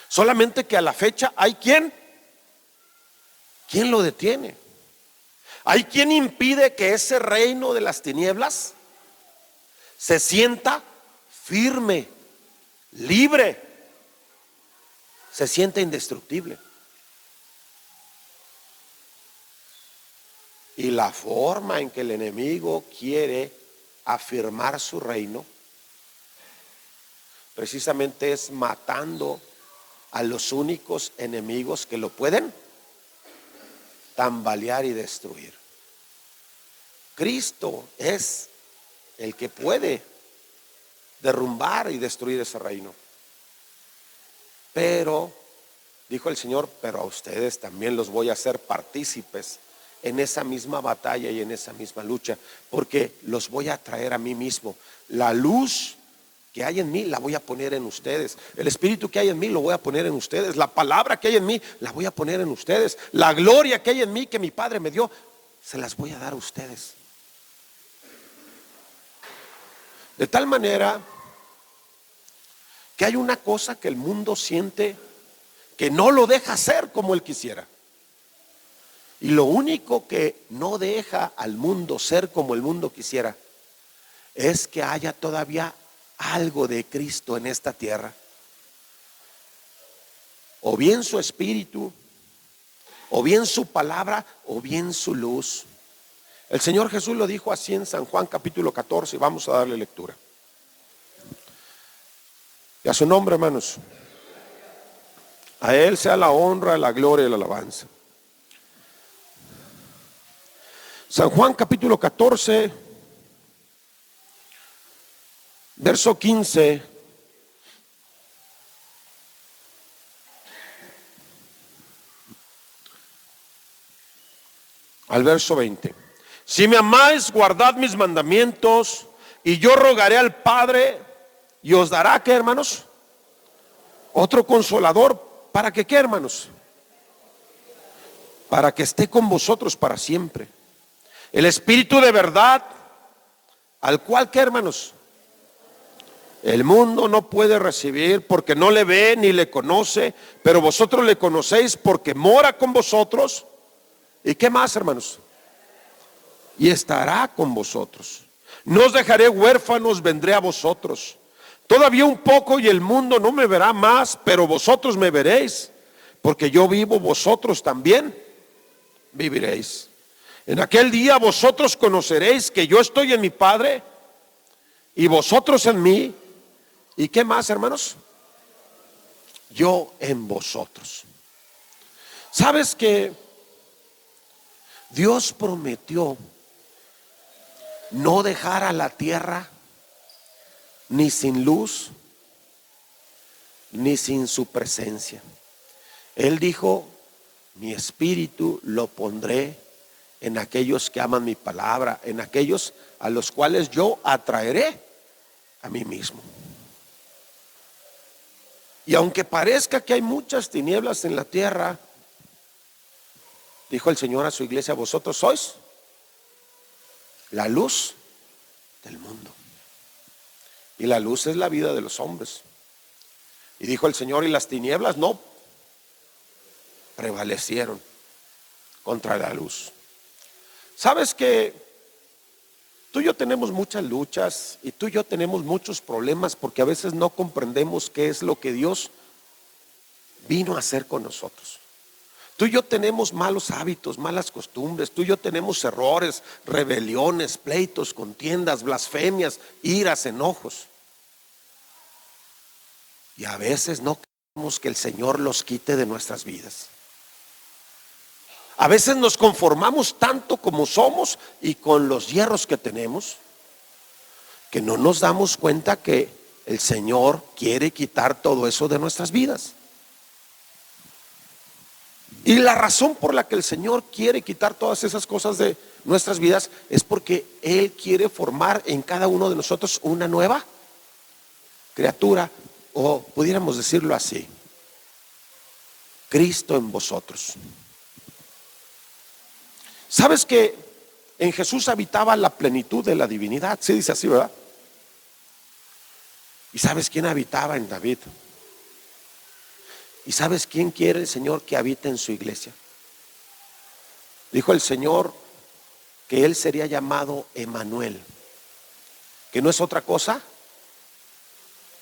Solamente que a la fecha hay quien lo detiene. Hay quien impide que ese reino de las tinieblas se sienta firme, libre, se sienta indestructible. Y la forma en que el enemigo quiere afirmar su reino precisamente es matando a los únicos enemigos que lo pueden tambalear y destruir. Cristo es el que puede derrumbar y destruir ese reino. Pero, dijo el Señor, pero a ustedes también los voy a hacer partícipes en esa misma batalla y en esa misma lucha, porque los voy a traer a mí mismo. La luz que hay en mí la voy a poner en ustedes. El espíritu que hay en mí lo voy a poner en ustedes. La palabra que hay en mí la voy a poner en ustedes. La gloria que hay en mí que mi Padre me dio, se las voy a dar a ustedes. De tal manera que hay una cosa que el mundo siente que no lo deja hacer como él quisiera. Y lo único que no deja al mundo ser como el mundo quisiera es que haya todavía algo de Cristo en esta tierra. O bien su espíritu, o bien su palabra, o bien su luz. El Señor Jesús lo dijo así en San Juan capítulo 14, y vamos a darle lectura. Y a su nombre, hermanos. A Él sea la honra, la gloria y la alabanza. San Juan capítulo 14, verso 15. Al verso 20. Si me amáis, guardad mis mandamientos, y yo rogaré al Padre, y os dará, ¿qué, hermanos? Otro consolador. ¿Para que qué, hermanos? Para que esté con vosotros para siempre. El Espíritu de verdad, al cual, ¿qué, hermanos? El mundo no puede recibir porque no le ve ni le conoce, pero vosotros le conocéis porque mora con vosotros. ¿Y qué más, hermanos? Y estará con vosotros. No os dejaré huérfanos, vendré a vosotros. Todavía un poco y el mundo no me verá más, pero vosotros me veréis, porque yo vivo, vosotros también viviréis. En aquel día vosotros conoceréis que yo estoy en mi Padre y vosotros en mí. ¿Y qué más, hermanos? Yo en vosotros. ¿Sabes que Dios prometió no dejar a la tierra ni sin luz, ni sin su presencia? Él dijo, mi espíritu lo pondré en aquellos que aman mi palabra, en aquellos a los cuales yo atraeré a mí mismo. Y aunque parezca que hay muchas tinieblas en la tierra, dijo el Señor a su iglesia, vosotros sois la luz del mundo. Y la luz es la vida de los hombres. Y dijo el Señor, y las tinieblas no prevalecieron contra la luz. Sabes que tú y yo tenemos muchas luchas y tú y yo tenemos muchos problemas porque a veces no comprendemos qué es lo que Dios vino a hacer con nosotros. Tú y yo tenemos malos hábitos, malas costumbres. Tú y yo tenemos errores, rebeliones, pleitos, contiendas, blasfemias, iras, enojos. Y a veces no queremos que el Señor los quite de nuestras vidas. A veces nos conformamos tanto como somos y con los hierros que tenemos, que no nos damos cuenta que el Señor quiere quitar todo eso de nuestras vidas. Y la razón por la que el Señor quiere quitar todas esas cosas de nuestras vidas es porque Él quiere formar en cada uno de nosotros una nueva criatura, o pudiéramos decirlo así, Cristo en vosotros. ¿Sabes que en Jesús habitaba la plenitud de la divinidad? Se dice así, ¿verdad? ¿Y sabes quién habitaba en David? ¿Y sabes quién quiere el Señor que habite en su iglesia? Dijo el Señor que Él sería llamado Emmanuel, que no es otra cosa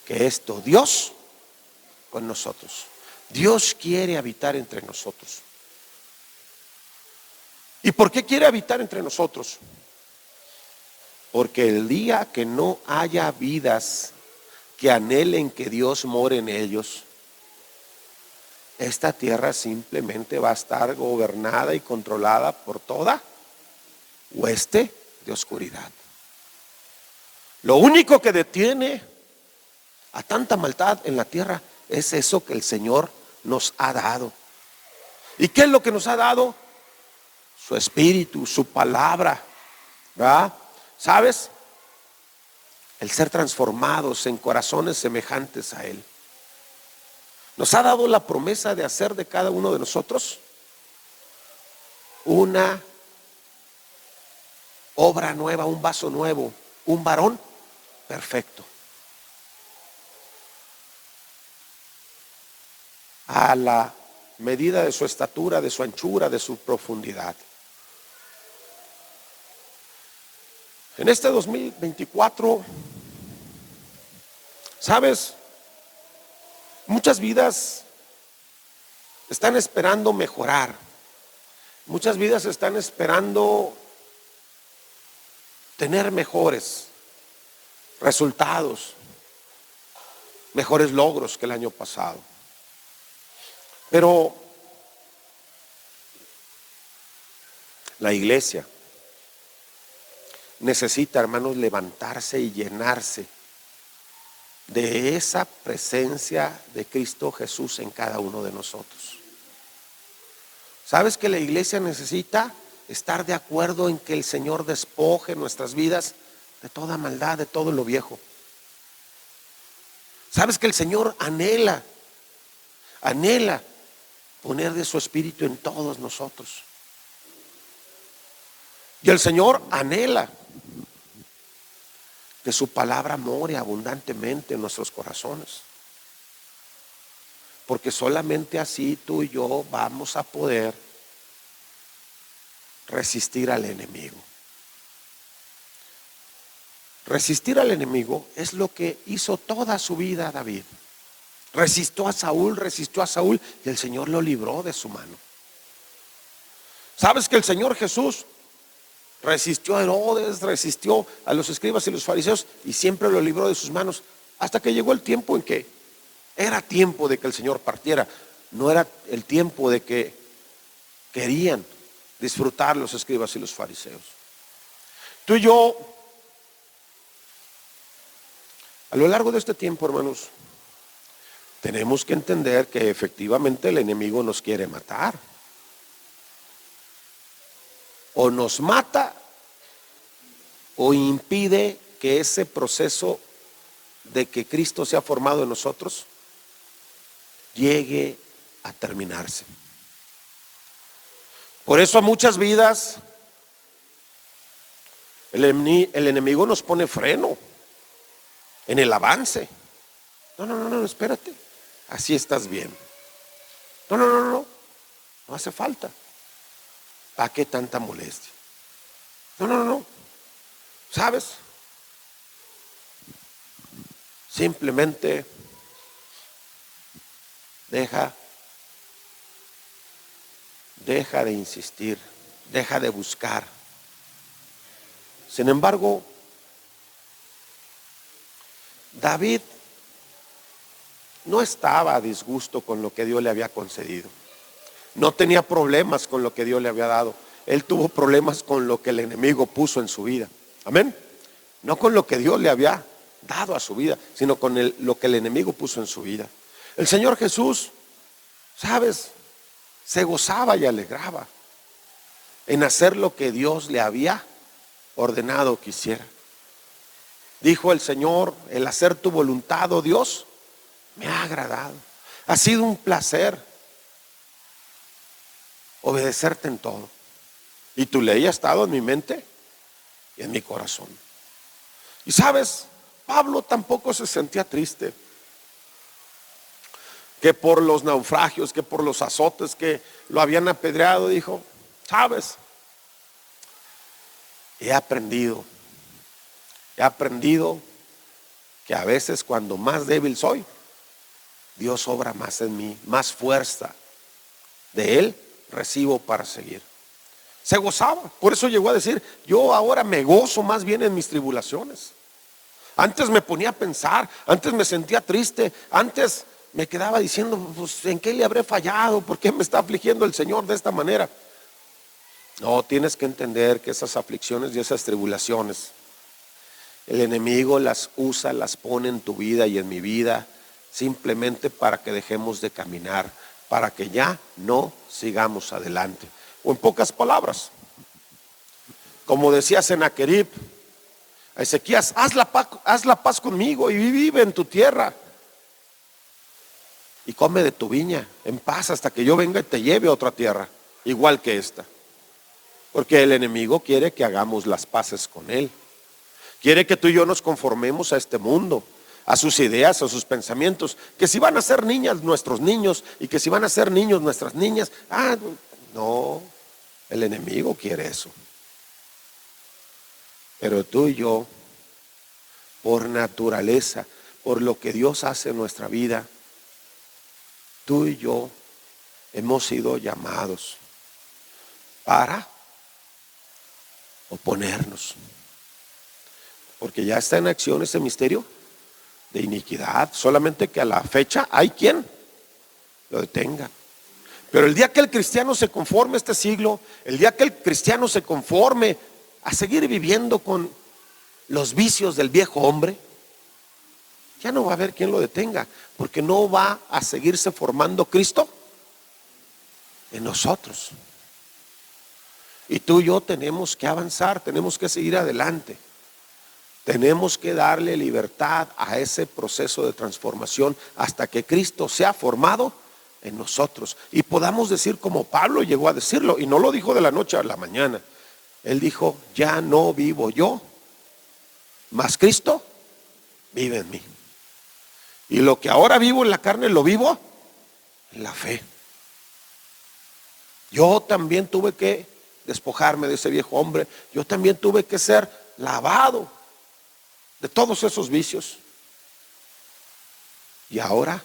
que esto, Dios con nosotros. Dios quiere habitar entre nosotros. ¿Y por qué quiere habitar entre nosotros? Porque el día que no haya vidas que anhelen que Dios more en ellos, esta tierra simplemente va a estar gobernada y controlada por toda hueste de oscuridad. Lo único que detiene a tanta maldad en la tierra es eso que el Señor nos ha dado. ¿Y qué es lo que nos ha dado? Su espíritu, su palabra, ¿verdad? ¿Sabes? El ser transformados en corazones semejantes a Él. Nos ha dado la promesa de hacer de cada uno de nosotros una obra nueva, un vaso nuevo, un varón perfecto, a la medida de su estatura, de su anchura, de su profundidad. En este 2024, ¿sabes? Muchas vidas están esperando mejorar. Muchas vidas están esperando tener mejores resultados, mejores logros que el año pasado. Pero la iglesia necesita, hermanos, levantarse y llenarse de esa presencia de Cristo Jesús en cada uno de nosotros. ¿Sabes que la iglesia necesita estar de acuerdo en que el Señor despoje nuestras vidas de toda maldad, de todo lo viejo? ¿Sabes que el Señor anhela poner de su espíritu en todos nosotros? Y el Señor anhela que su palabra more abundantemente en nuestros corazones. Porque solamente así tú y yo vamos a poder resistir al enemigo. Resistir al enemigo es lo que hizo toda su vida David. Resistió a Saúl y el Señor lo libró de su mano. ¿Sabes que el Señor Jesús resistió a Herodes, resistió a los escribas y los fariseos y siempre lo libró de sus manos? Hasta que llegó el tiempo en que era tiempo de que el Señor partiera. No era el tiempo de que querían disfrutar los escribas y los fariseos. Tú y yo, a lo largo de este tiempo, hermanos, tenemos que entender que efectivamente el enemigo nos quiere matar. O nos mata o impide que ese proceso de que Cristo sea formado en nosotros llegue a terminarse. Por eso a muchas vidas el enemigo nos pone freno en el avance. No, espérate, así estás bien. No hace falta. ¿Para qué tanta molestia? No. ¿Sabes? Simplemente deja de insistir, deja de buscar. Sin embargo, David no estaba a disgusto con lo que Dios le había concedido. No tenía problemas con lo que Dios le había dado. Él tuvo problemas con lo que el enemigo puso en su vida. Amén. No con lo que Dios le había dado a su vida, sino con lo que el enemigo puso en su vida. El Señor Jesús, ¿sabes? Se gozaba y alegraba en hacer lo que Dios le había ordenado que hiciera. Dijo el Señor: el hacer tu voluntad, oh Dios, me ha agradado. Ha sido un placer obedecerte en todo. Y tu ley ha estado en mi mente y en mi corazón. Y sabes, Pablo tampoco se sentía triste, que por los naufragios, que por los azotes que lo habían apedreado. Dijo: sabes, he aprendido que a veces cuando más débil soy, Dios obra más en mí, más fuerza de Él recibo para seguir. Se gozaba. Por eso llegó a decir: yo ahora me gozo más bien en mis tribulaciones. Antes me ponía a pensar, antes me sentía triste, antes me quedaba diciendo: pues, ¿en qué le habré fallado? ¿Por qué me está afligiendo el Señor de esta manera? No, tienes que entender que esas aflicciones y esas tribulaciones, el enemigo las usa, las pone en tu vida y en mi vida, simplemente para que dejemos de caminar, para que ya no sigamos adelante. O en pocas palabras, como decía Sennacherib a Ezequías: haz la paz conmigo y vive en tu tierra y come de tu viña en paz hasta que yo venga y te lleve a otra tierra igual que esta. Porque el enemigo quiere que hagamos las paces con él. Quiere que tú y yo nos conformemos a este mundo, a sus ideas, a sus pensamientos. Que si van a ser niñas, nuestros niños, y que si van a ser niños, nuestras niñas. No, el enemigo quiere eso. Pero tú y yo, por naturaleza, por lo que Dios hace en nuestra vida, tú y yo hemos sido llamados para oponernos. Porque ya está en acción ese misterio de iniquidad. Solamente que a la fecha hay quien lo detenga. Pero el día que el cristiano se conforme a este siglo, el día que el cristiano se conforme a seguir viviendo con los vicios del viejo hombre, ya no va a haber quien lo detenga. Porque no va a seguirse formando Cristo en nosotros. Y tú y yo tenemos que avanzar, tenemos que seguir adelante. Tenemos que darle libertad a ese proceso de transformación hasta que Cristo sea formado en nosotros. Y podamos decir como Pablo llegó a decirlo, y no lo dijo de la noche a la mañana. Él dijo: ya no vivo yo, mas Cristo vive en mí. Y lo que ahora vivo en la carne, lo vivo en la fe. Yo también tuve que despojarme de ese viejo hombre. Yo también tuve que ser lavado de todos esos vicios. Y ahora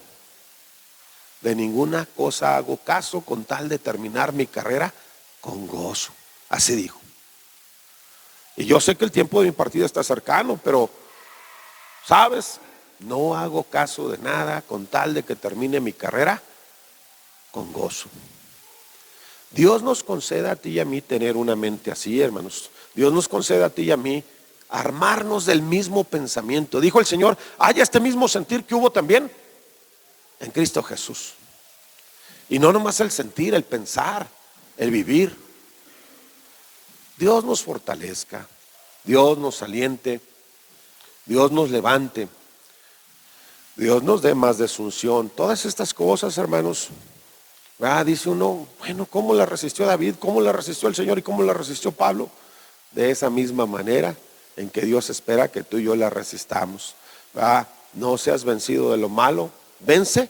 de ninguna cosa hago caso, con tal de terminar mi carrera con gozo. Así dijo. Y yo sé que el tiempo de mi partida está cercano, pero ¿sabes? No hago caso de nada, con tal de que termine mi carrera con gozo. Dios nos conceda a ti y a mí tener una mente así, hermanos. Dios nos conceda a ti y a mí armarnos del mismo pensamiento. Dijo el Señor: haya este mismo sentir que hubo también en Cristo Jesús. Y no nomás el sentir, el pensar, el vivir. Dios nos fortalezca, Dios nos aliente, Dios nos levante, Dios nos dé más de su unción. Todas estas cosas, hermanos. Dice uno: bueno, ¿cómo la resistió David? ¿Cómo la resistió el Señor? ¿Y cómo la resistió Pablo? De esa misma manera en que Dios espera que tú y yo la resistamos. No seas vencido de lo malo, vence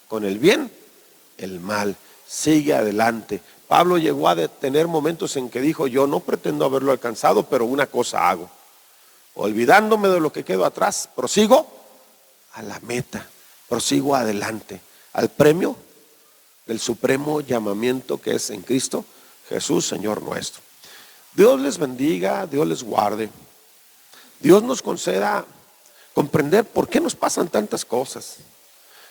con el bien el mal. Sigue adelante. Pablo llegó a tener momentos en que dijo: yo no pretendo haberlo alcanzado, pero una cosa hago: olvidándome de lo que quedó atrás, prosigo a la meta, prosigo adelante, al premio del supremo llamamiento que es en Cristo Jesús, Señor nuestro. Dios les bendiga, Dios les guarde. Dios nos conceda comprender por qué nos pasan tantas cosas.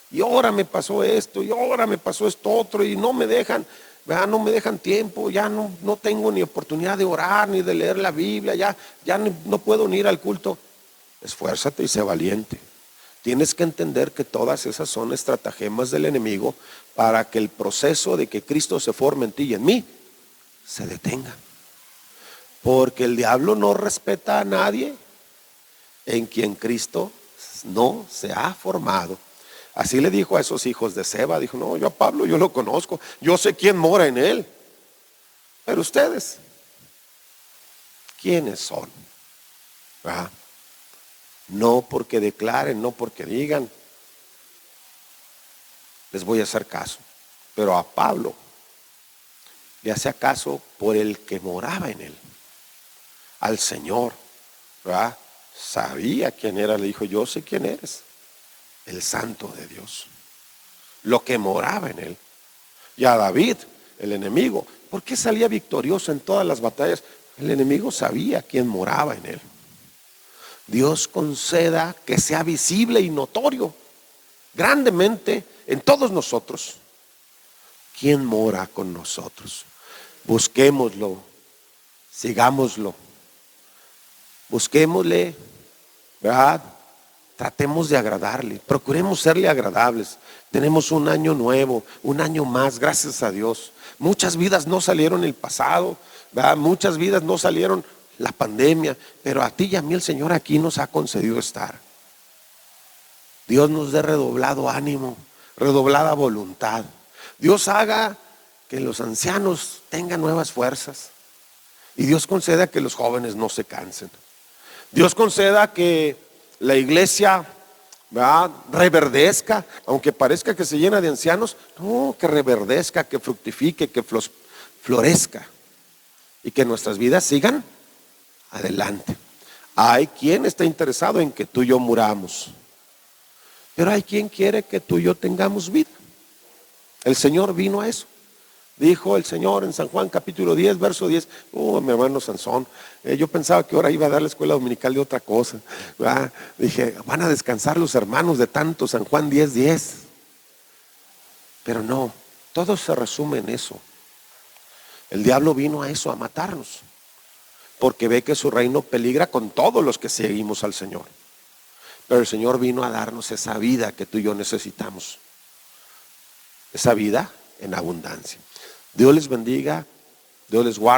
Y ahora me pasó esto, y ahora me pasó esto otro, y no me dejan, no me dejan tiempo, ya no tengo ni oportunidad de orar, ni de leer la Biblia, ya no puedo ni ir al culto. Esfuérzate y sé valiente. Tienes que entender que todas esas son estratagemas del enemigo para que el proceso de que Cristo se forme en ti y en mí se detenga. Porque el diablo no respeta a nadie en quien Cristo no se ha formado. Así le dijo a esos hijos de Seba: dijo: no, yo a Pablo yo lo conozco, yo sé quién mora en él. Pero ustedes, ¿quiénes son? No porque declaren, no porque digan, les voy a hacer caso. Pero a Pablo le hacía caso por el que moraba en él, al Señor, ¿verdad? Sabía quién era, le dijo: yo sé quién eres, el Santo de Dios, lo que moraba en él. Y a David el enemigo. ¿Por qué salía victorioso en todas las batallas? El enemigo sabía quién moraba en él. Dios conceda que sea visible y notorio grandemente en todos nosotros quién mora con nosotros. Busquémoslo, sigámoslo, busquémosle, ¿verdad? Tratemos de agradarle, procuremos serle agradables. Tenemos un año nuevo, un año más, gracias a Dios. Muchas vidas no salieron el pasado, ¿verdad? Muchas vidas no salieron la pandemia, pero a ti y a mí el Señor aquí nos ha concedido estar. Dios nos dé redoblado ánimo, redoblada voluntad. Dios haga que los ancianos tengan nuevas fuerzas. Y Dios conceda que los jóvenes no se cansen. Dios conceda que la iglesia, ¿verdad?, reverdezca, aunque parezca que se llena de ancianos, no, que reverdezca, que fructifique, que florezca y que nuestras vidas sigan adelante. Hay quien está interesado en que tú y yo muramos, pero hay quien quiere que tú y yo tengamos vida. El Señor vino a eso. Dijo el Señor en San Juan capítulo 10, verso 10. Mi hermano Sansón, yo pensaba que ahora iba a dar la escuela dominical de otra cosa, ¿verdad? Dije, van a descansar los hermanos de tanto San Juan 10, 10. Pero no, todo se resume en eso. El diablo vino a eso, a matarnos, porque ve que su reino peligra con todos los que seguimos al Señor. Pero el Señor vino a darnos esa vida que tú y yo necesitamos, esa vida en abundancia. Dios les bendiga, Dios les guarde.